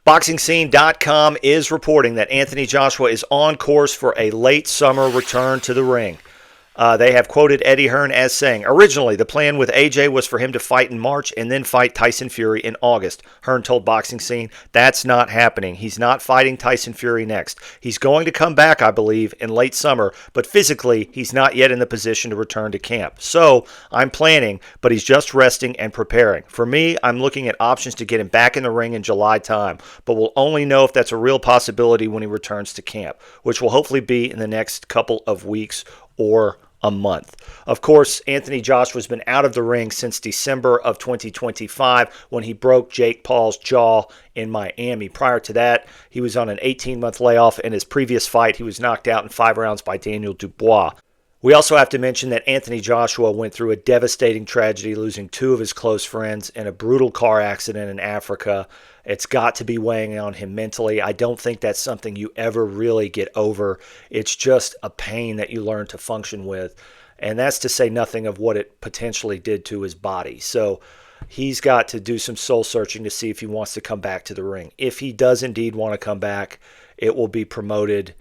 BoxingScene.com is reporting that Anthony Joshua is on course for a late summer return to the ring. They have quoted Eddie Hearn as saying, originally, the plan with AJ was for him to fight in March and then fight Tyson Fury in August. Hearn told Boxing Scene, that's not happening. He's not fighting Tyson Fury next. He's going to come back, I believe, in late summer, but physically, he's not yet in the position to return to camp. So, I'm planning, but he's just resting and preparing. For me, I'm looking at options to get him back in the ring in July time, but we'll only know if that's a real possibility when he returns to camp, which will hopefully be in the next couple of weeks or a month. Of course, Anthony Joshua's been out of the ring since December of 2025 when he broke Jake Paul's jaw in Miami. Prior to that, he was on an 18-month layoff. In his previous fight, he was knocked out in 5 rounds by Daniel Dubois. We also have to mention that Anthony Joshua went through a devastating tragedy, losing 2 of his close friends in a brutal car accident in Africa. It's got to be weighing on him mentally. I don't think that's something you ever really get over. It's just a pain that you learn to function with. And that's to say nothing of what it potentially did to his body. So he's got to do some soul searching to see if he wants to come back to the ring. If he does indeed want to come back, it will be promoted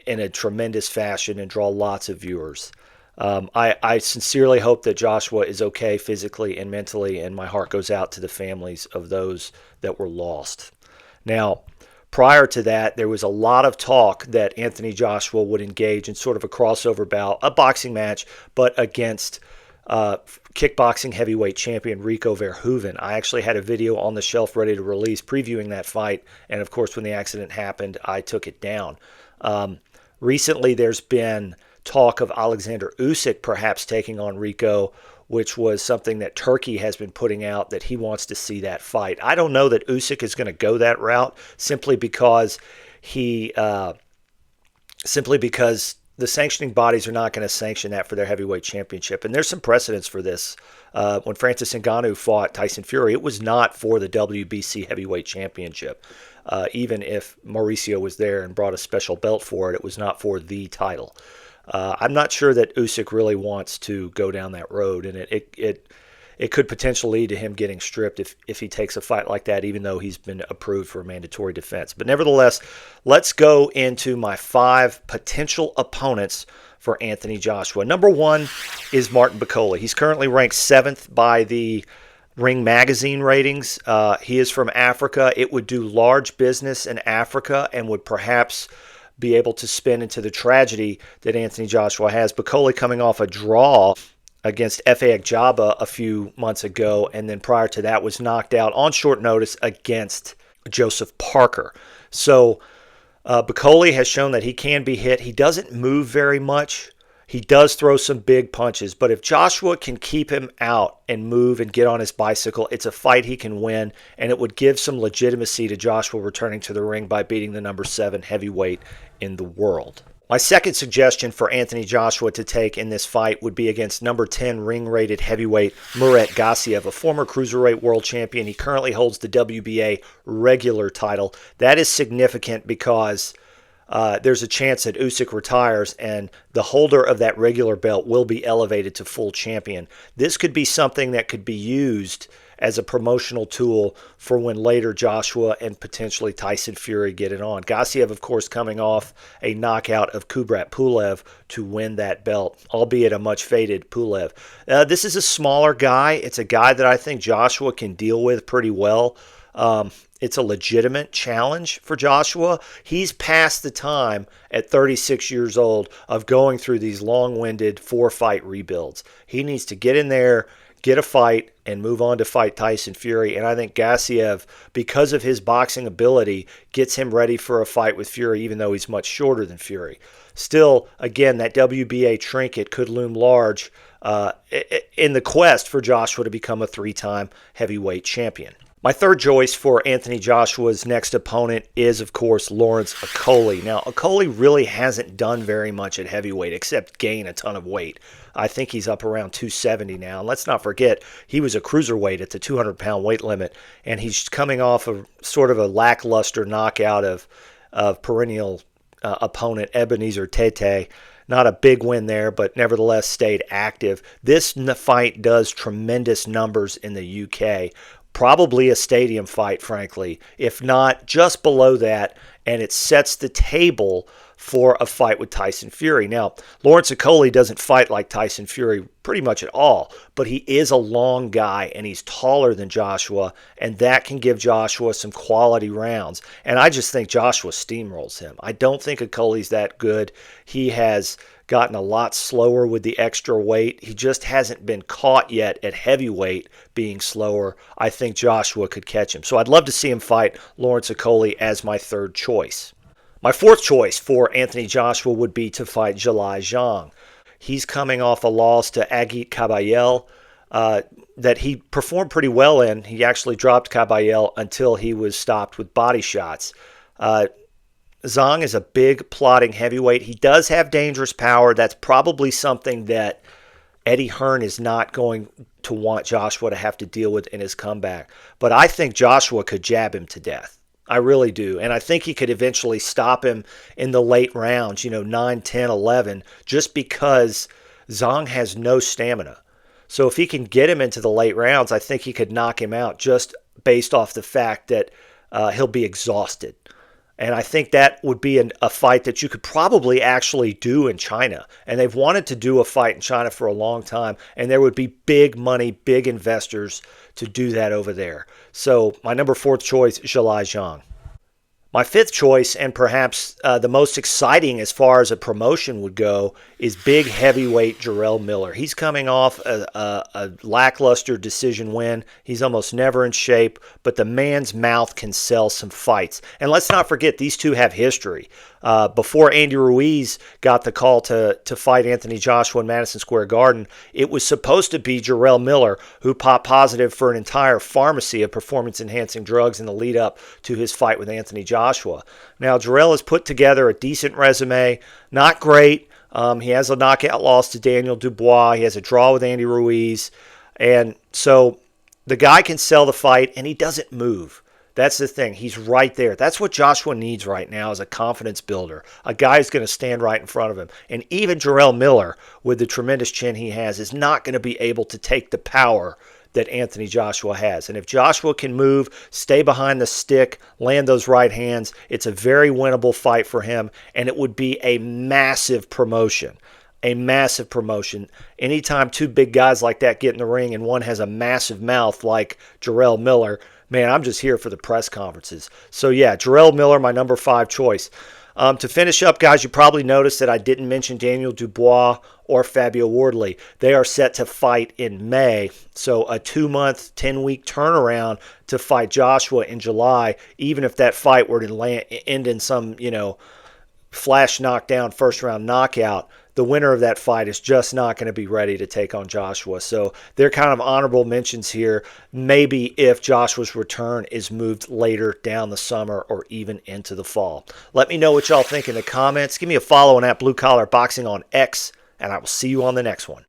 in a tremendous fashion and draw lots of viewers. I sincerely hope that Joshua is okay physically and mentally, and my heart goes out to the families of those that were lost. Now, prior to that, there was a lot of talk that Anthony Joshua would engage in sort of a crossover bout, a boxing match, but against kickboxing heavyweight champion Rico Verhoeven. I actually had a video on the shelf ready to release previewing that fight, and of course when the accident happened, I took it down. Recently, there's been talk of Alexander Usyk perhaps taking on Rico, which was something that Turkey has been putting out that he wants to see that fight. I don't know that Usyk is going to go that route simply because the sanctioning bodies are not going to sanction that for their heavyweight championship. And there's some precedents for this. When Francis Ngannou fought Tyson Fury, it was not for the WBC heavyweight championship. Even if Mauricio was there and brought a special belt for it, it was not for the title. I'm not sure that Usyk really wants to go down that road, and it could potentially lead to him getting stripped if he takes a fight like that, even though he's been approved for a mandatory defense. But nevertheless, let's go into my 5 potential opponents for Anthony Joshua. Number 1 is Martin Bakole. He's currently ranked 7th by the Ring Magazine ratings. He is from Africa. It would do large business in Africa and would perhaps be able to spin into the tragedy that Anthony Joshua has. Bakole coming off a draw against Efe Ajagba a few months ago, and then prior to that was knocked out on short notice against Joseph Parker. So Bakole has shown that he can be hit. He doesn't move very much. He does throw some big punches, but if Joshua can keep him out and move and get on his bicycle, it's a fight he can win, and it would give some legitimacy to Joshua returning to the ring by beating the number 7 heavyweight in the world. My second suggestion for Anthony Joshua to take in this fight would be against number 10 ring-rated heavyweight Murat Gassiev, a former cruiserweight world champion. He currently holds the WBA regular title. That is significant because there's a chance that Usyk retires and the holder of that regular belt will be elevated to full champion. This could be something that could be used as a promotional tool for when later Joshua and potentially Tyson Fury get it on. Gassiev, of course, coming off a knockout of Kubrat Pulev to win that belt, albeit a much faded Pulev. This is a smaller guy. It's a guy that I think Joshua can deal with pretty well. It's a legitimate challenge for Joshua. He's past the time at 36 years old of going through these long-winded 4-fight rebuilds. He needs to get in there, get a fight, and move on to fight Tyson Fury. And I think Gassiev, because of his boxing ability, gets him ready for a fight with Fury, even though he's much shorter than Fury. Still, again, that WBA trinket could loom large in the quest for Joshua to become a 3-time heavyweight champion. My third choice for Anthony Joshua's next opponent is, of course, Lawrence Okolie. Now, Okolie really hasn't done very much at heavyweight except gain a ton of weight. I think he's up around 270 now. And let's not forget, he was a cruiserweight at the 200-pound weight limit, and he's coming off of sort of a lackluster knockout of perennial opponent Ebenezer Tete. Not a big win there, but nevertheless stayed active. This fight does tremendous numbers in the UK. probably a stadium fight, frankly, if not just below that, and it sets the table for a fight with Tyson Fury. Now, Lawrence Okolie doesn't fight like Tyson Fury pretty much at all, but he is a long guy and he's taller than Joshua, and that can give Joshua some quality rounds. And I just think Joshua steamrolls him. I don't think Okolie's that good. He has gotten a lot slower with the extra weight. He just hasn't been caught yet at heavyweight being slower. I think Joshua could catch him. So I'd love to see him fight Lawrence Okolie as my third choice. My fourth choice for Anthony Joshua would be to fight Zhilei Zhang. He's coming off a loss to Agit Kabayel that he performed pretty well in. He actually dropped Kabayel until he was stopped with body shots. Zhang is a big, plotting heavyweight. He does have dangerous power. That's probably something that Eddie Hearn is not going to want Joshua to have to deal with in his comeback. But I think Joshua could jab him to death. I really do. And I think he could eventually stop him in the late rounds, 9, 10, 11, just because Zhang has no stamina. So if he can get him into the late rounds, I think he could knock him out just based off the fact that he'll be exhausted. And I think that would be a fight that you could probably actually do in China. And they've wanted to do a fight in China for a long time. And there would be big money, big investors to do that over there. So my number 4th choice, Zhilei Zhang. My 5th choice, and perhaps the most exciting as far as a promotion would go, is big heavyweight Jarrell Miller. He's coming off a lackluster decision win. He's almost never in shape, but the man's mouth can sell some fights. And let's not forget, these two have history. Before Andy Ruiz got the call to fight Anthony Joshua in Madison Square Garden, it was supposed to be Jarrell Miller who popped positive for an entire pharmacy of performance-enhancing drugs in the lead-up to his fight with Anthony Joshua. Now, Jarrell has put together a decent resume, not great. He has a knockout loss to Daniel Dubois. He has a draw with Andy Ruiz. And so the guy can sell the fight, and he doesn't move. That's the thing. He's right there. That's what Joshua needs right now, is a confidence builder. A guy who's going to stand right in front of him. And even Jarrell Miller, with the tremendous chin he has, is not going to be able to take the power that Anthony Joshua has. And if Joshua can move, stay behind the stick, land those right hands, it's a very winnable fight for him, and it would be a massive promotion. A massive promotion. Anytime two big guys like that get in the ring and one has a massive mouth like Jarrell Miller, man, I'm just here for the press conferences. So yeah, Jarrell Miller, my number 5 choice. To finish up, guys, you probably noticed that I didn't mention Daniel Dubois or Fabio Wardley. They are set to fight in May, so a 2-month, 10-week turnaround to fight Joshua in July, even if that fight were to end in some, flash knockdown, first-round knockout. The winner of that fight is just not going to be ready to take on Joshua. So they're kind of honorable mentions here. Maybe if Joshua's return is moved later down the summer or even into the fall. Let me know what y'all think in the comments. Give me a follow on @Blue Collar Boxing on X, and I will see you on the next one.